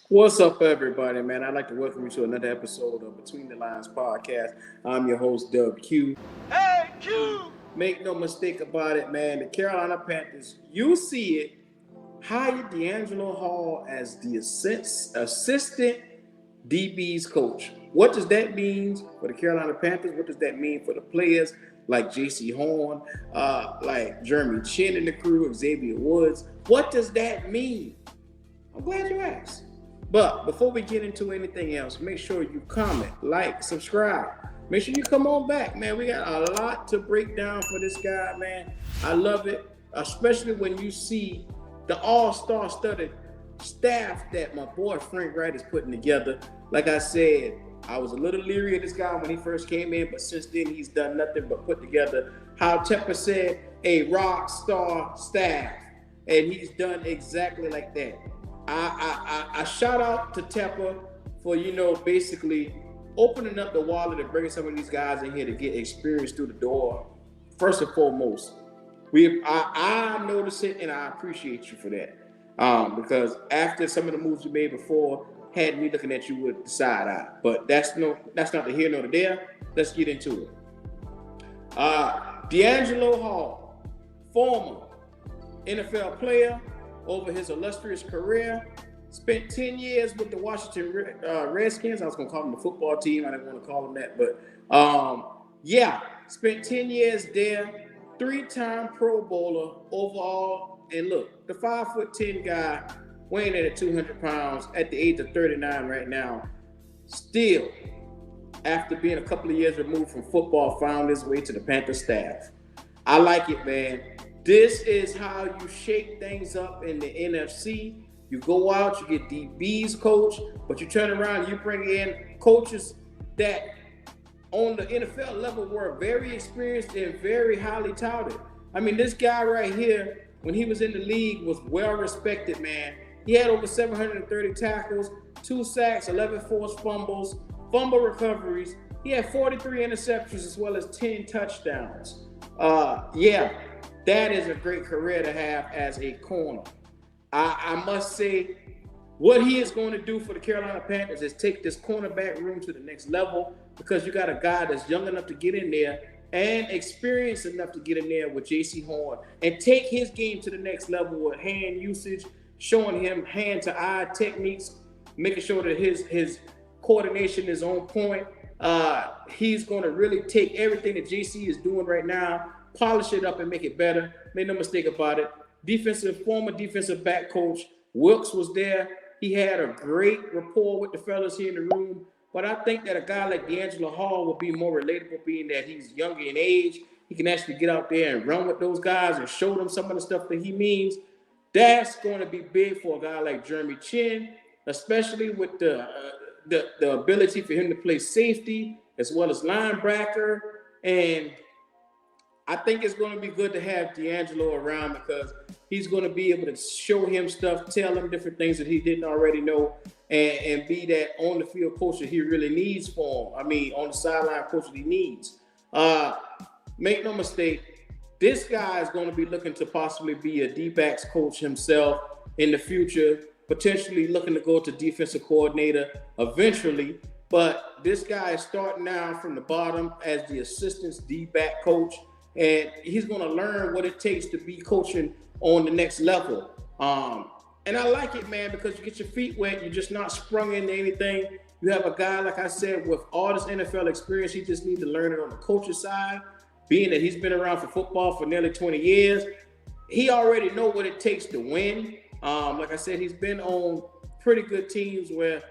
What's up, everybody, man? I'd like to welcome you to another episode of Between the Lines Podcast. I'm your host, Dub Q. Hey, Q! Make no mistake about it, man. The Carolina Panthers, you see it, hired DeAngelo Hall as the assistant DB's coach. What does that mean for the Carolina Panthers? What does that mean for the players like J.C. Horn, like Jeremy Chin and the crew, Xavier Woods? What does that mean? I'm glad you asked. But before we get into anything else, make sure you comment, like, subscribe. Make sure you come on back, man. We got a lot to break down for this guy, man. I love it, especially when you see the all-star studded staff that my boy Frank Wright is putting together. Like I said, I was a little leery of this guy when he first came in, but since then he's done nothing but put together, how Tepper said, a rock star staff. And he's done exactly like that. I shout out to Tepper for, basically opening up the wallet and bringing some of these guys in here to get experience through the door. First and foremost, I notice it and I appreciate you for that. Because after some of the moves you made before had me looking at you with the side eye. But that's not the here nor the there. Let's get into it. DeAngelo Hall, former NFL player over his illustrious career, spent 10 years with the Washington Redskins. I was going to call them the football team. I didn't want to call them that. But, spent 10 years there, 3-time Pro Bowler overall. And look, the 5'10" guy weighing in at 200 pounds at the age of 39 right now, still, after being a couple of years removed from football, found his way to the Panther staff. I like it, man. This is how you shake things up in the NFC. You go out, you get DBs coach, but you turn around and you bring in coaches that on the NFL level were very experienced and very highly touted. I mean, this guy right here, when he was in the league, was well respected, man. He had over 730 tackles, 2 sacks, 11 forced fumbles, fumble recoveries. He had 43 interceptions as well as 10 touchdowns. That is a great career to have as a corner. I must say, what he is going to do for the Carolina Panthers is take this cornerback room to the next level, because you got a guy that's young enough to get in there and experienced enough to get in there with J.C. Horn and take his game to the next level with hand usage, showing him hand-to-eye techniques, making sure that his coordination is on point. He's going to really take everything that J.C. is doing right now, polish it up and make it better. Make no mistake about it. Former defensive back coach Wilkes was there. He had a great rapport with the fellas here in the room. But I think that a guy like DeAngelo Hall will be more relatable, being that he's younger in age. He can actually get out there and run with those guys and show them some of the stuff that he means. That's going to be big for a guy like Jeremy Chin, especially with the ability for him to play safety as well as linebacker. And I think it's going to be good to have DeAngelo around, because he's going to be able to show him stuff, tell him different things that he didn't already know, and be that on the field coach that he really needs for him. I mean, on the sideline coach that he needs. Make no mistake, this guy is going to be looking to possibly be a D-backs coach himself in the future, potentially looking to go to defensive coordinator eventually. But this guy is starting now from the bottom as the assistant D-back coach. And he's going to learn what it takes to be coaching on the next level. And I like it, man, because you get your feet wet. You're just not sprung into anything. You have a guy, like I said, with all this NFL experience. He just needs to learn it on the coach's side, being that he's been around for football for nearly 20 years. He already knows what it takes to win. Like I said, he's been on pretty good teams where,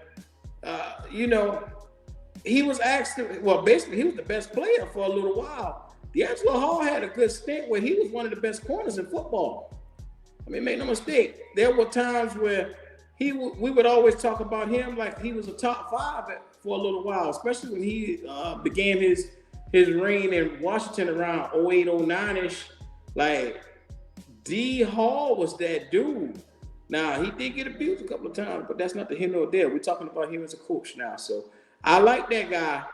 he was basically he was the best player for a little while. DeAngelo Hall had a good stint where he was one of the best corners in football. I mean, make no mistake, there were times where we would always talk about him like he was a top 5 for a little while, especially when he began his reign in Washington around 08, 09-ish. Like, D. Hall was that dude. Now, he did get abused a couple of times, but that's not the here nor there. We're talking about him as a coach now. So I like that guy.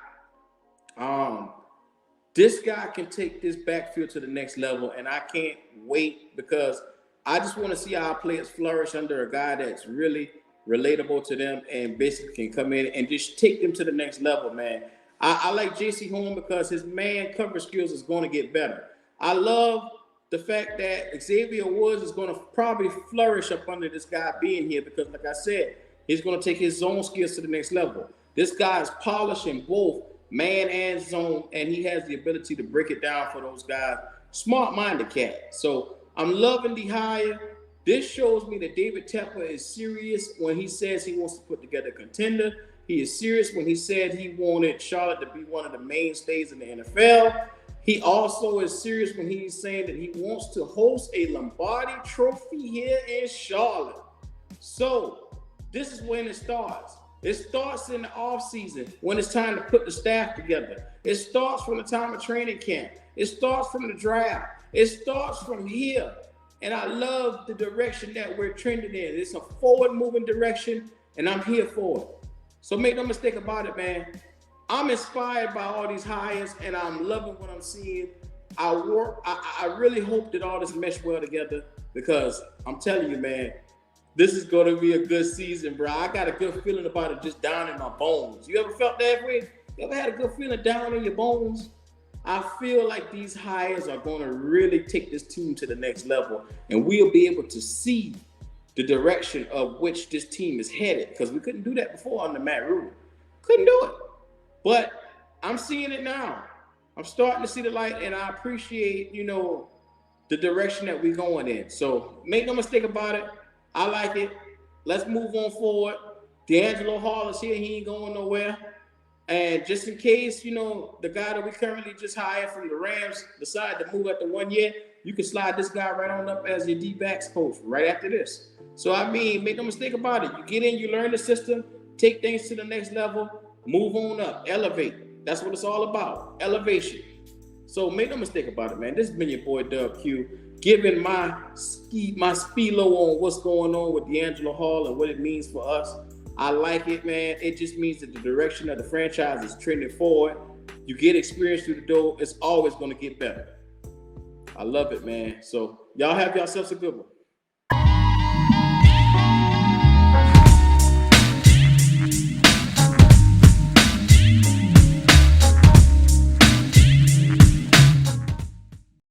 This guy can take this backfield to the next level, and I can't wait, because I just want to see our players flourish under a guy that's really relatable to them, and basically can come in and just take them to the next level, man. I like J.C. Horn because his man cover skills is going to get better. I love the fact that Xavier Woods is going to probably flourish up under this guy being here because, like I said, he's going to take his zone skills to the next level. This guy is polishing both man and zone, and he has the ability to break it down for those guys. Smart-minded cat. So I'm loving the hire. This shows me that David Tepper is serious when he says he wants to put together a contender. He is serious when he said he wanted Charlotte to be one of the mainstays in the NFL. He also is serious when he's saying that he wants to host a Lombardi Trophy here in Charlotte. So this is when it starts. It starts in the offseason when it's time to put the staff together. It starts from the time of training camp. It starts from the draft. It starts from here. And I love the direction that we're trending in. It's a forward-moving direction, and I'm here for it. So make no mistake about it, man. I'm inspired by all these hires, and I'm loving what I'm seeing. I really hope that all this mesh well together because I'm telling you, man, this is going to be a good season, bro. I got a good feeling about it just down in my bones. You ever felt that way? You ever had a good feeling down in your bones? I feel like these hires are going to really take this team to the next level, and we'll be able to see the direction of which this team is headed because we couldn't do that before under Matt Rule. Couldn't do it. But I'm seeing it now. I'm starting to see the light, and I appreciate, the direction that we're going in. So make no mistake about it. I like it. Let's move on forward. DeAngelo Hall is here. He ain't going nowhere. And just in case, the guy that we currently just hired from the Rams decide to move after 1 year, you can slide this guy right on up as your D-backs coach right after this. So, make no mistake about it. You get in, you learn the system, take things to the next level, move on up, elevate. That's what it's all about, elevation. So, make no mistake about it, man. This has been your boy, Dub Q, giving my speelo on what's going on with DeAngelo Hall and what it means for us. I like it, man. It just means that the direction of the franchise is trending forward. You get experience through the door, it's always going to get better. I love it, man. So y'all have yourselves a good one.